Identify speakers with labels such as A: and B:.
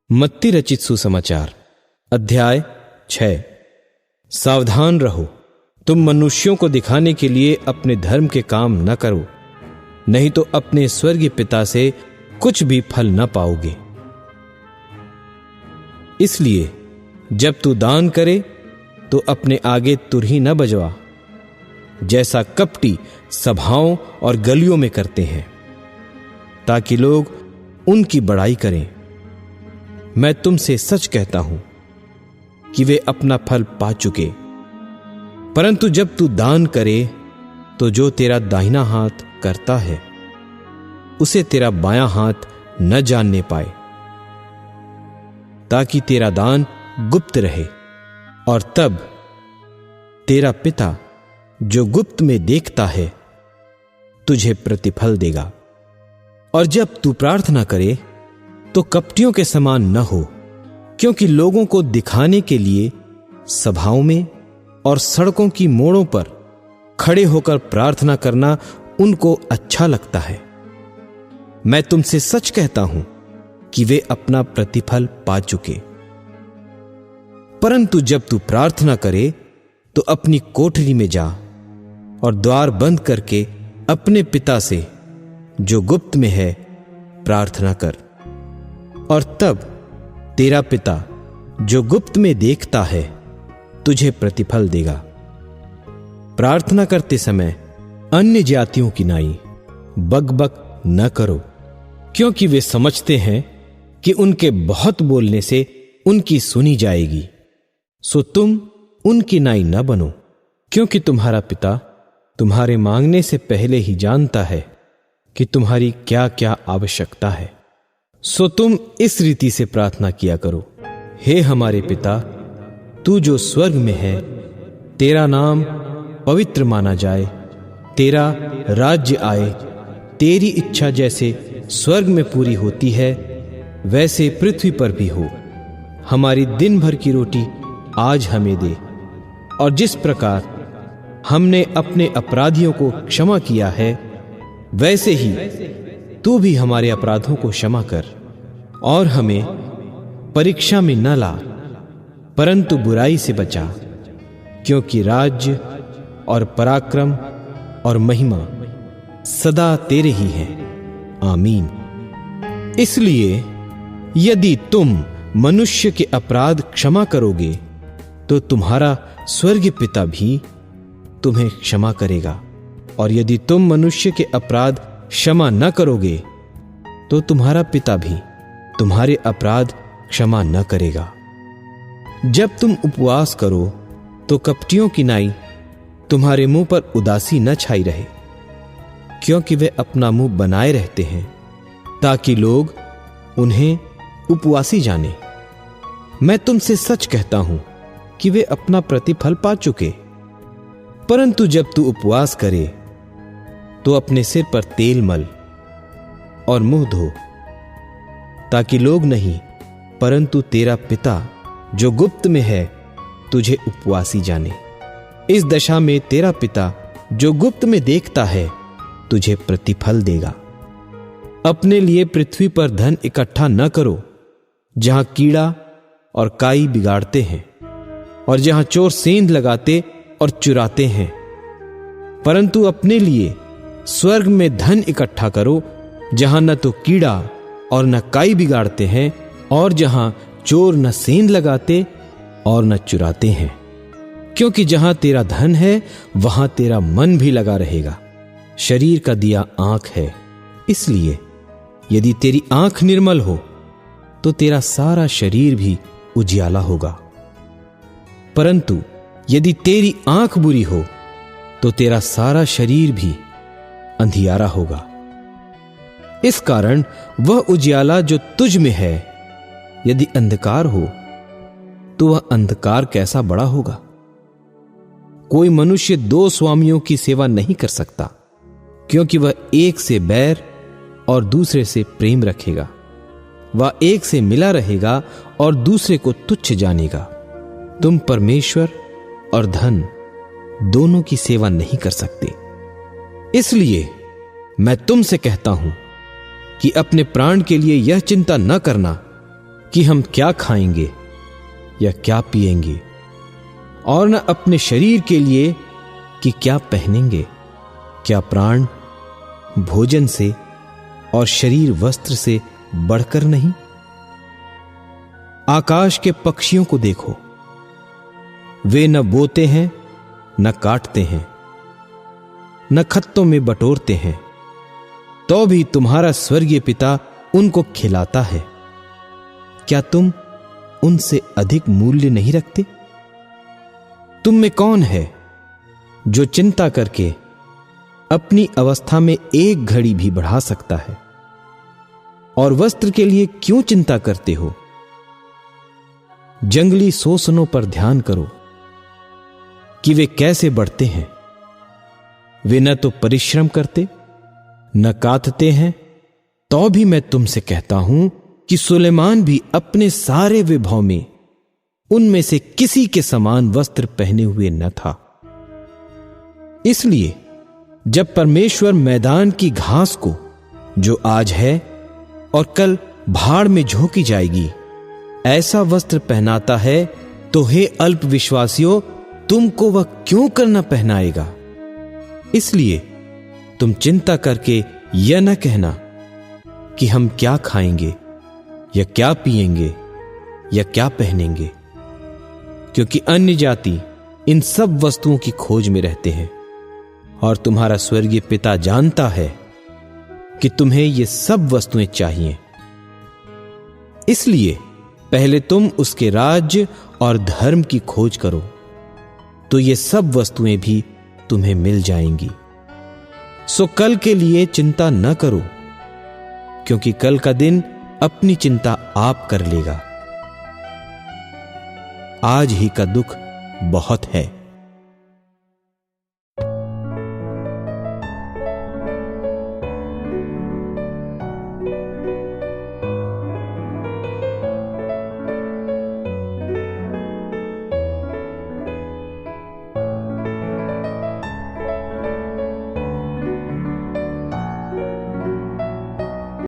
A: मत्ती रचित सुसमाचार अध्याय 6। सावधान रहो, तुम मनुष्यों को दिखाने के लिए अपने धर्म के काम न करो, नहीं तो अपने स्वर्गीय पिता से कुछ भी फल न पाओगे। इसलिए जब तू दान करे तो अपने आगे तुरही न बजवा, जैसा कपटी सभाओं और गलियों में करते हैं, ताकि लोग उनकी बड़ाई करें। मैं तुमसे सच कहता हूं कि वे अपना फल पा चुके। परंतु जब तू दान करे तो जो तेरा दाहिना हाथ करता है उसे तेरा बायां हाथ न जानने पाए, ताकि तेरा दान गुप्त रहे, और तब तेरा पिता जो गुप्त में देखता है तुझे प्रतिफल देगा। और जब तू प्रार्थना करे तो कपटियों के समान न हो, क्योंकि लोगों को दिखाने के लिए सभाओं में और सड़कों की मोड़ों पर खड़े होकर प्रार्थना करना उनको अच्छा लगता है। मैं तुमसे सच कहता हूं कि वे अपना प्रतिफल पा चुके। परंतु जब तू प्रार्थना करे तो अपनी कोठरी में जा और द्वार बंद करके अपने पिता से जो गुप्त में है प्रार्थना कर, और तब तेरा पिता जो गुप्त में देखता है तुझे प्रतिफल देगा। प्रार्थना करते समय अन्य जातियों की नाई बकबक न करो, क्योंकि वे समझते हैं कि उनके बहुत बोलने से उनकी सुनी जाएगी। सो तुम उनकी नाई न बनो, क्योंकि तुम्हारा पिता तुम्हारे मांगने से पहले ही जानता है कि तुम्हारी क्या क्या आवश्यकता है। सो तुम इस रीति से प्रार्थना किया करो, हे हमारे पिता, तू जो स्वर्ग में है, तेरा नाम पवित्र माना जाए, तेरा राज्य आए, तेरी इच्छा जैसे स्वर्ग में पूरी होती है वैसे पृथ्वी पर भी हो। हमारी दिन भर की रोटी आज हमें दे, और जिस प्रकार हमने अपने अपराधियों को क्षमा किया है वैसे ही तू भी हमारे अपराधों को क्षमा कर, और हमें परीक्षा में न ला, परंतु बुराई से बचा, क्योंकि राज्य और पराक्रम और महिमा सदा तेरे ही है। आमीन। इसलिए यदि तुम मनुष्य के अपराध क्षमा करोगे तो तुम्हारा स्वर्गीय पिता भी तुम्हें क्षमा करेगा, और यदि तुम मनुष्य के अपराध क्षमा न करोगे तो तुम्हारा पिता भी तुम्हारे अपराध क्षमा न करेगा। जब तुम उपवास करो तो कपटियों की नाई तुम्हारे मुंह पर उदासी न छाई रहे, क्योंकि वे अपना मुंह बनाए रहते हैं ताकि लोग उन्हें उपवासी जाने। मैं तुमसे सच कहता हूं कि वे अपना प्रतिफल पा चुके। परंतु जब तू उपवास करे तो अपने सिर पर तेल मल और मुंह धो, ताकि लोग नहीं परंतु तेरा पिता जो गुप्त में है तुझे उपवासी जाने। इस दशा में तेरा पिता जो गुप्त में देखता है तुझे प्रतिफल देगा। अपने लिए पृथ्वी पर धन इकट्ठा न करो, जहां कीड़ा और काई बिगाड़ते हैं और जहां चोर सेंध लगाते और चुराते हैं, परंतु अपने लिए स्वर्ग में धन इकट्ठा करो, जहां न तो कीड़ा और न काई बिगाड़ते हैं और जहां चोर न सेंध लगाते और न चुराते हैं। क्योंकि जहां तेरा धन है वहां तेरा मन भी लगा रहेगा। शरीर का दिया आंख है, इसलिए यदि तेरी आंख निर्मल हो तो तेरा सारा शरीर भी उजियाला होगा। परंतु यदि तेरी आंख बुरी हो तो तेरा सारा शरीर भी अंधियारा होगा। इस कारण वह उजियाला जो तुझ में है, यदि अंधकार हो तो वह अंधकार कैसा बड़ा होगा। कोई मनुष्य दो स्वामियों की सेवा नहीं कर सकता, क्योंकि वह एक से बैर और दूसरे से प्रेम रखेगा, वह एक से मिला रहेगा और दूसरे को तुच्छ जानेगा। तुम परमेश्वर और धन दोनों की सेवा नहीं कर सकते। इसलिए मैं तुमसे कहता हूं कि अपने प्राण के लिए यह चिंता न करना कि हम क्या खाएंगे या क्या पिएंगे, और न अपने शरीर के लिए कि क्या पहनेंगे। क्या प्राण भोजन से और शरीर वस्त्र से बढ़कर नहीं? आकाश के पक्षियों को देखो, वे न बोते हैं, न काटते हैं, न खत्तों में बटोरते हैं, तो भी तुम्हारा स्वर्गीय पिता उनको खिलाता है। क्या तुम उनसे अधिक मूल्य नहीं रखते? तुम में कौन है जो चिंता करके अपनी अवस्था में एक घड़ी भी बढ़ा सकता है? और वस्त्र के लिए क्यों चिंता करते हो? जंगली सोसनों पर ध्यान करो कि वे कैसे बढ़ते हैं। वे न तो परिश्रम करते, न कातते हैं, तो भी मैं तुमसे कहता हूं कि सुलेमान भी अपने सारे वैभव में उनमें से किसी के समान वस्त्र पहने हुए न था। इसलिए जब परमेश्वर मैदान की घास को, जो आज है और कल भाड़ में झोंकी जाएगी, ऐसा वस्त्र पहनाता है, तो हे अल्प विश्वासियों, तुमको वह क्यों करना पहनाएगा? इसलिए तुम चिंता करके यह न कहना कि हम क्या खाएंगे या क्या पिएंगे या क्या पहनेंगे, क्योंकि अन्य जाति इन सब वस्तुओं की खोज में रहते हैं, और तुम्हारा स्वर्गीय पिता जानता है कि तुम्हें ये सब वस्तुएं चाहिए। इसलिए पहले तुम उसके राज्य और धर्म की खोज करो, तो ये सब वस्तुएं भी तुम्हें मिल जाएंगी। सो कल के लिए चिंता न करो, क्योंकि कल का दिन अपनी चिंता आप कर लेगा। आज ही का दुख बहुत है।